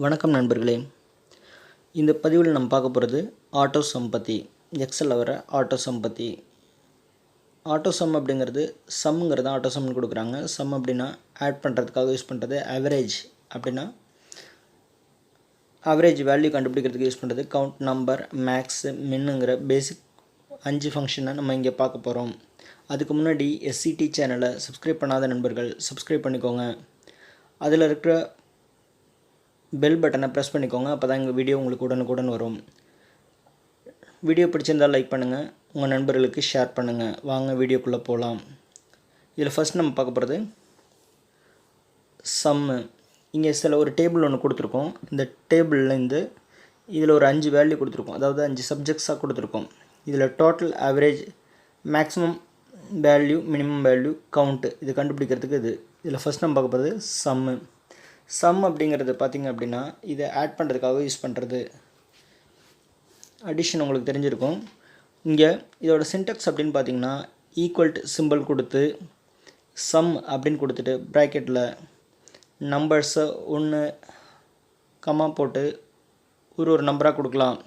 வணக்கம் நண்பர்களே. இந்த பதிவில் நம்ம பார்க்க போகிறது ஆட்டோசம் பற்றி. எக்ஸலில் வர ஆட்டோசம் பற்றி. ஆட்டோசம் அப்படிங்கிறது சம்ங்கிறது ஆட்டோசம்னு கொடுக்குறாங்க. சம் அப்படின்னா ஆட் பண்ணுறதுக்காக யூஸ் பண்ணுறது. ஆவரேஜ் அப்படின்னா ஆவரேஜ் வேல்யூ கண்டுபிடிக்கிறதுக்கு யூஸ் பண்ணுறது. கவுண்ட், நம்பர், மேக்ஸு, மின்னுங்கிற பேசிக் 5 ஃபங்க்ஷனை நம்ம இங்கே பார்க்க போகிறோம். அதுக்கு முன்னாடி எஸ்சிடி சேனலை சப்ஸ்கிரைப் பண்ணாத நண்பர்கள் சப்ஸ்கிரைப் பண்ணிக்கோங்க. அதில் இருக்கிற பெல் பட்டனை ப்ரெஸ் பண்ணிக்கோங்க. அப்போ தான் எங்கள் வீடியோ உங்களுக்கு உடனுக்குடன் வரும். வீடியோ பிடிச்சிருந்தால் லைக் பண்ணுங்கள், உங்கள் நண்பர்களுக்கு ஷேர் பண்ணுங்கள். வாங்க வீடியோக்குள்ளே போகலாம். இதில் ஃபஸ்ட் நம்ம பார்க்க போகிறது சம்மு. இங்கே ஒரு டேபிள் ஒன்று கொடுத்துருக்கோம். இந்த டேபிள்லேருந்து இதில் ஒரு 5 வேல்யூ கொடுத்துருக்கோம், அதாவது 5 சப்ஜெக்ட்ஸாக கொடுத்துருக்கோம். இதில் total average, maximum value, minimum value, count இது கண்டுபிடிக்கிறதுக்கு இதில் ஃபஸ்ட் நம்ம பார்க்க போகிறது சம்மு. சம் அப்படிங்கிறது பார்த்திங்க அப்படின்னா இதை ஆட் பண்ணுறதுக்காக யூஸ் பண்ணுறது. அடிஷன் உங்களுக்கு தெரிஞ்சிருக்கும். இங்கே இதோட சின்டெக்ஸ் அப்படின்னு பார்த்திங்கன்னா ஈக்குவல் டு சிம்பிள் கொடுத்து சம் அப்படின்னு கொடுத்துட்டு ப்ராக்கெட்டில் நம்பர்ஸை 1 கமா போட்டு ஒரு நம்பராக கொடுக்கலாம்.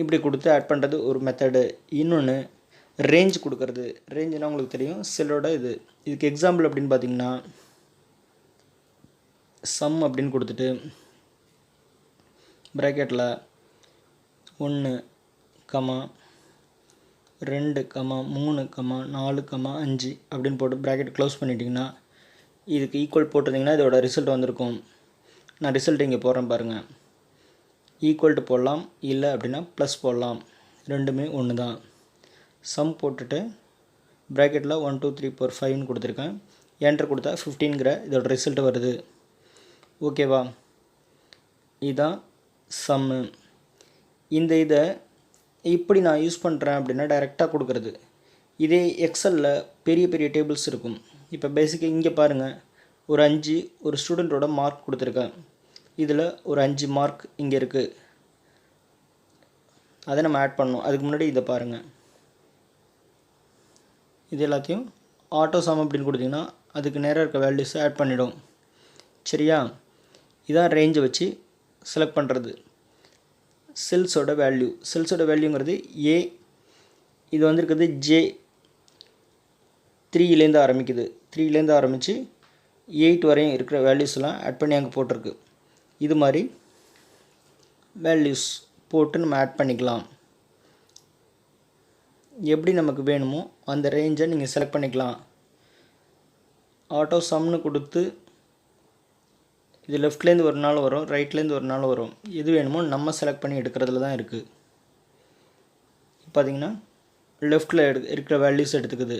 இப்படி கொடுத்து ஆட் பண்ணுறது ஒரு மெத்தடு. இன்னொன்று ரேஞ்ச் கொடுக்கறது. ரேஞ்சுனால் உங்களுக்கு தெரியும், செல்லோட இதுக்கு எக்ஸாம்பிள் அப்படின்னு பார்த்திங்கன்னா சம் அப்படின்னு கொடுத்துட்டு ப்ராக்கெட்டில் 1 கமா 2 கமா 3 கமா 4 கமா 5 அப்படின்னு போட்டு ப்ராக்கெட் க்ளோஸ் பண்ணிட்டிங்கன்னா இதுக்கு ஈக்குவல் போட்டிருந்தீங்கன்னா இதோட ரிசல்ட் வந்திருக்கும். நான் ரிசல்ட் இங்கே போடுறேன் பாருங்கள். ஈக்குவல் டு போடலாம், இல்லை அப்படின்னா ப்ளஸ் போடலாம், ரெண்டுமே ஒன்று தான். சம் போட்டுட்டு ப்ராக்கெட்டில் 1 2 3 4 5ன்னு கொடுத்துருக்கேன். என்டர் கொடுத்தா 15ங்கிற இதோட ரிசல்ட் வருது. ஓகேவா? இதுதான் சம்மு. இதை இப்படி நான் யூஸ் பண்ணுறேன் அப்படின்னா டைரெக்டாக கொடுக்குறது. இதே எக்ஸலில் பெரிய பெரிய டேபிள்ஸ் இருக்கும். இப்போ பேசிக்காக இங்கே பாருங்கள், ஒரு 5 ஒரு ஸ்டூடெண்ட்டோட மார்க் கொடுத்துருக்கேன். இதில் ஒரு 5 மார்க் இங்கே இருக்குது. அதை நம்ம ஆட் பண்ணணும். அதுக்கு முன்னாடி இதை பாருங்கள். இது எல்லாத்தையும் ஆட்டோசம் அப்படின்னு கொடுத்திங்கன்னா அதுக்கு நேராக இருக்க வேல்யூஸை ஆட் பண்ணிவிடும். சரியா? இதான் ரேஞ்சை வச்சு செலக்ட் பண்ணுறது. செல்ஸோட வேல்யூங்கிறது ஏ. இது வந்திருக்குது ஜே. 3லேருந்து ஆரம்பிக்குது. 3லேருந்து ஆரம்பித்து 8 வரையும் இருக்கிற வேல்யூஸ்லாம் ஆட் பண்ணி அங்கே போட்டிருக்கு. இது மாதிரி வேல்யூஸ் போட்டு நம்ம ஆட் பண்ணிக்கலாம். எப்படி நமக்கு வேணுமோ அந்த ரேஞ்சை நீங்கள் செலக்ட் பண்ணிக்கலாம். ஆட்டோசம்னு கொடுத்து இது லெஃப்ட்லேருந்து ஒரு நாள் வரும், ரைட்லேருந்து ஒரு நாள் வரும். எது வேணுமோ நம்ம செலக்ட் பண்ணி எடுக்கிறதுல தான் இருக்குது. பார்த்திங்கன்னா லெஃப்டில் இருக்கிற வேல்யூஸ் எடுத்துக்குது.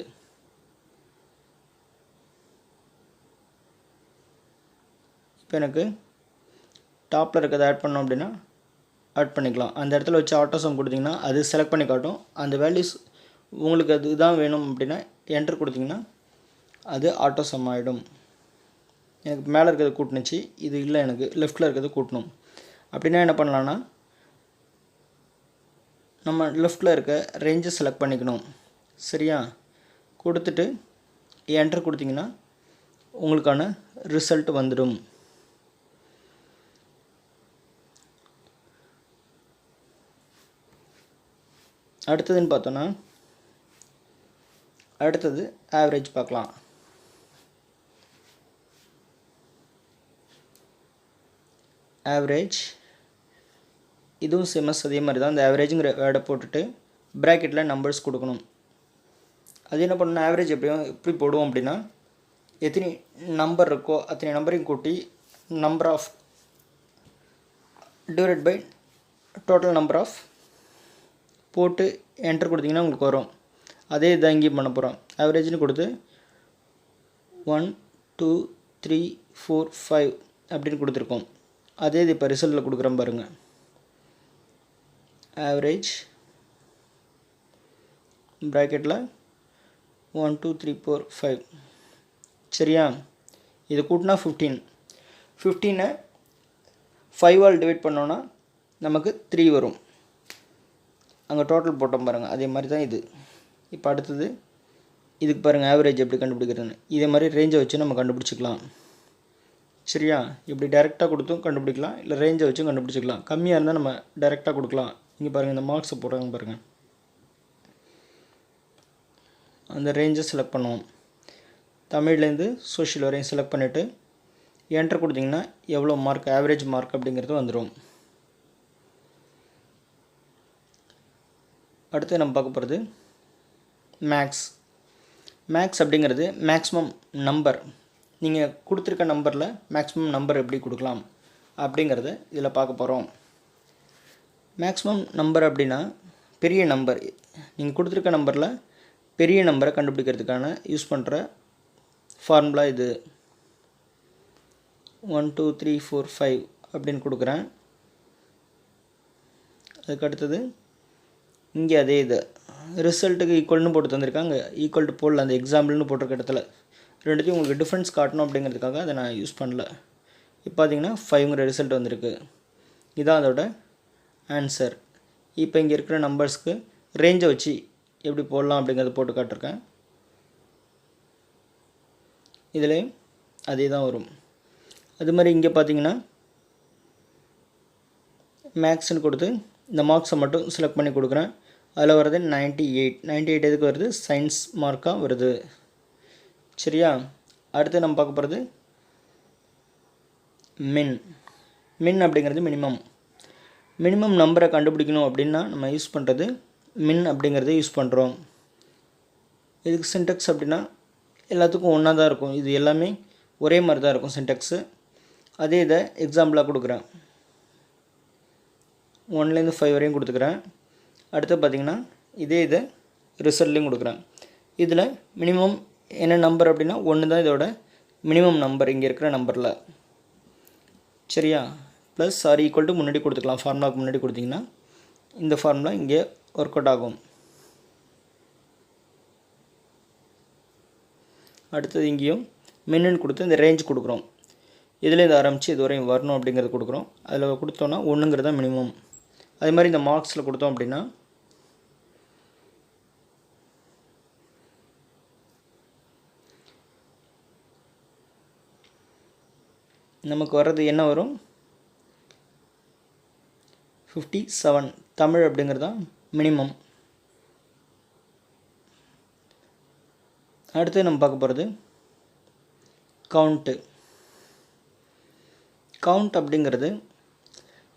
இப்போ எனக்கு டாப்பில் இருக்கிறத ஆட் பண்ணோம் அப்படின்னா ஆட் பண்ணிக்கலாம். அந்த இடத்துல வச்சு ஆட்டோசம் கொடுத்திங்கன்னா அது செலக்ட் பண்ணி காட்டும். அந்த வேல்யூஸ் உங்களுக்கு அதுதான் வேணும் அப்படின்னா என்டர் கொடுத்திங்கன்னா அது ஆட்டோசம் ஆகிடும். எனக்கு மேலே இருக்கிறது கூட்டினுச்சு, இது இல்லை, எனக்கு லெஃப்டில் இருக்கிறது கூட்டணும். அப்படின்னா என்ன பண்ணலான்னா நம்ம லெஃப்டில் இருக்க ரேஞ்சை செலக்ட் பண்ணிக்கணும். சரியா? கொடுத்துட்டு என்டர் கொடுத்திங்கன்னா உங்களுக்கான ரிசல்ட் வந்துடும். அடுத்ததுன்னு பார்த்தோன்னா அடுத்தது ஆவரேஜ் பார்க்கலாம். ஆவரேஜ் இதுவும் சேமஸ் அதே மாதிரி தான். அந்த ஆவரேஜுங்கிற வேர்டை போட்டுட்டு ப்ராக்கெட்டில் நம்பர்ஸ் கொடுக்கணும். அது என்ன பண்ணணும், ஆவரேஜ் எப்படி போடுவோம் அப்படின்னா எத்தனை நம்பர் இருக்கோ அத்தனை நம்பரையும் கூட்டி number of divide by total number of போட்டு என்டர் கொடுத்திங்கன்னா உங்களுக்கு வரும். அதே இதான் இங்கேயும் பண்ண போகிறோம். ஆவரேஜ்னு கொடுத்து 1 2 3 4 5 அப்படின்னு கொடுத்துருக்கோம். அதே இது இப்போ ரிசல்ட்டில் கொடுக்குறோம் பாருங்கள். ஆவரேஜ் ப்ராக்கெட்டில் 1 2 3 4 5. சரியா? இது கூட்டினா 15. 15 5ஆல் டிவைட் பண்ணோன்னா நமக்கு 3 வரும். அங்கே டோட்டல் போட்டோம் பாருங்கள். அதே மாதிரி தான் இது. இப்போ அடுத்தது இதுக்கு பாருங்கள் ஆவரேஜ் எப்படி கண்டுபிடிக்கிறதுன்னு. இதே மாதிரி ரேஞ்சை வச்சு நம்ம கண்டுபிடிச்சிக்கலாம். சரியா? இப்படி டைரெக்டாக கொடுத்தும் கண்டுபிடிக்கலாம், இல்லை ரேஞ்சை வச்சும் கண்டுபிடிச்சிக்கலாம். கம்மியாக இருந்தால் நம்ம டைரெக்டாக கொடுக்கலாம். இங்கே பாருங்கள், இந்த மார்க்ஸை போடுறாங்க பாருங்கள். அந்த ரேஞ்சை செலக்ட் பண்ணுவோம். தமிழ்லேருந்து சோஷியல் வரையும் செலக்ட் பண்ணிவிட்டு என்டர் கொடுத்திங்கன்னா எவ்வளோ மார்க், ஆவரேஜ் மார்க் அப்படிங்கிறது வந்துடும். அடுத்து நம்ம பார்க்க போகிறது மேக்ஸ். மேக்ஸ் அப்படிங்கிறது மேக்ஸிமம் நம்பர். நீங்கள் கொடுத்துருக்க நம்பரில் மேக்ஸிமம் நம்பர் எப்படி கொடுக்கலாம் அப்படிங்கிறத இதில் பார்க்க போகிறோம். மேக்ஸிமம் நம்பர் அப்படின்னா பெரிய நம்பர். நீங்கள் கொடுத்துருக்க நம்பரில் பெரிய நம்பரை கண்டுபிடிக்கிறதுக்கான யூஸ் பண்ணுற ஃபார்முலா இது. 1 2 3 4 5 அப்படின்னு கொடுக்குறேன். அதுக்கு அடுத்தது இங்கே அதே இது ரிசல்ட்டுக்கு ஈக்குவல்னு போட்டு தந்திருக்காங்க. ஈக்குவல் டு போடல, அந்த எக்ஸாம்பிள்னு போட்டிருக்க இடத்துல ரெண்டுத்தையும் உங்களுக்கு டிஃப்ரென்ஸ் காட்டணும் அப்படிங்கிறதுக்காக அதை நான் யூஸ் பண்ணல. இப்போ பார்த்தீங்கன்னா 5ங்கிற ரிசல்ட் வந்திருக்கு. இதான் அதோட ஆன்சர். இப்போ இங்கே இருக்கிற நம்பர்ஸ்க்கு ரேஞ்சை வச்சு எப்படி போடலாம் அப்படிங்கிறத போட்டு காட்டிருக்கேன். இதுலேயும் அதே தான் வரும். அது மாதிரி இங்கே பார்த்தீங்கன்னா மேக்ஸ்ன்னு கொடுத்து இந்த மார்க்ஸை மட்டும் செலக்ட் பண்ணி கொடுக்குறேன். அதில் வர்றது 98 எதுக்கு வருது? சயின்ஸ் மார்க்காக வருது. சரியா? அடுத்து நம்ம பார்க்க போகிறது மின் அப்படிங்கிறது மினிமம் நம்பரை கண்டுபிடிக்கணும் அப்படின்னா நம்ம யூஸ் பண்ணுறது மின் அப்படிங்கிறத யூஸ் பண்ணுறோம். இதுக்கு சின்டெக்ஸ் அப்படின்னா எல்லாத்துக்கும் ஒன்றா தான் இருக்கும். இது எல்லாமே ஒரே மாதிரி தான் இருக்கும் சின்டெக்ஸு. அதே இதை எக்ஸாம்பிளாக கொடுக்குறேன். 1லேருந்து 5 வரையும் கொடுத்துக்கிறேன். அடுத்து பார்த்திங்கன்னா இதே இதை ரிசல்ட்லேயும் கொடுக்குறேன். இதில் மினிமம் என்ன நம்பர் அப்படின்னா 1 தான் இதோட மினிமம் நம்பர் இங்கே இருக்கிற நம்பரில். சரியா? ப்ளஸ் ஆர் ஈக்குவல் டு முன்னாடி கொடுத்துக்கலாம். ஃபார்முலாவுக்கு முன்னாடி கொடுத்திங்கன்னா இந்த ஃபார்முலா இங்கே ஒர்க் அவுட் ஆகும். அடுத்தது இங்கேயும் மின்னு கொடுத்து இந்த ரேஞ்ச் கொடுக்குறோம். இதில் இதை ஆரம்பித்து இது வரையும் வரணும் அப்படிங்கிறது கொடுக்குறோம். அதில் கொடுத்தோன்னா 1ங்கிறது தான் மினிமம். அதே மாதிரி இந்த மார்க்ஸில் கொடுத்தோம் அப்படின்னா நமக்கு வர்றது என்ன வரும்? 57. தமிழ் அப்படிங்கிறது தான் மினிமம். அடுத்து நம்ம பார்க்க போகிறது கவுண்ட் அப்படிங்கிறது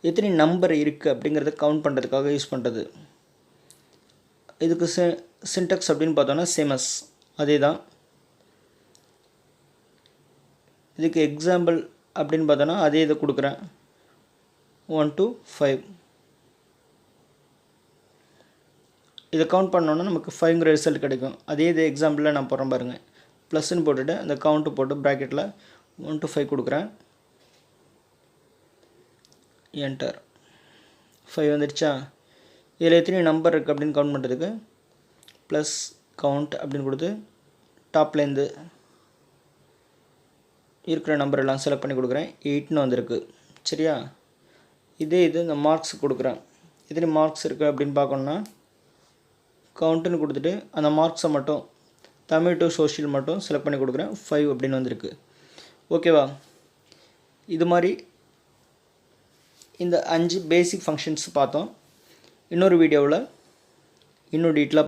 எத்தனை நம்பர் இருக்குது அப்படிங்கிறத கவுண்ட் பண்ணுறதுக்காக யூஸ் பண்ணுறது. இதுக்கு சின்டெக்ஸ் அப்படின்னு பார்த்தோன்னா சேமஸ் அதே தான். இதுக்கு எக்ஸாம்பிள் அப்படின்னு பார்த்தோன்னா அதே இதை கொடுக்குறேன். 1 to 5 இதை கவுண்ட் பண்ணோன்னா நமக்கு 5ங்கிற ரிசல்ட் கிடைக்கும். அதே இது எக்ஸாம்பிளில் நான் போடுறேன் பாருங்கள். ப்ளஸ்ன்னு போட்டுட்டு அந்த கவுண்ட்டு போட்டு ப்ராக்கெட்டில் 1 to 5 கொடுக்குறேன். என்டர். 5 வந்துடுச்சா? இதில் எத்தனை நம்பர் இருக்குது அப்படின்னு கவுண்ட் பண்ணுறதுக்கு ப்ளஸ் கவுண்ட் அப்படின்னு கொடுத்து டாப்லேருந்து இருக்கிற நம்பர் எல்லாம் செலக்ட் பண்ணி கொடுக்குறேன். 8ன்னு வந்திருக்கு. சரியா? இதே இது இந்த மார்க்ஸ் கொடுக்குறேன். எத்தனை மார்க்ஸ் இருக்குது அப்படின்னு பார்க்கணுன்னா கவுண்ட்டுன்னு கொடுத்துட்டு அந்த மார்க்ஸை மட்டும் தமிழ் டு சோஷியல் மட்டும் செலக்ட் பண்ணி கொடுக்குறேன். 5 அப்படின்னு வந்திருக்கு. ஓகேவா? இது மாதிரி இந்த 5 பேசிக் ஃபங்க்ஷன்ஸ் பார்த்தோம். இன்னொரு வீடியோவில் இன்னும் டீட்டெயிலாக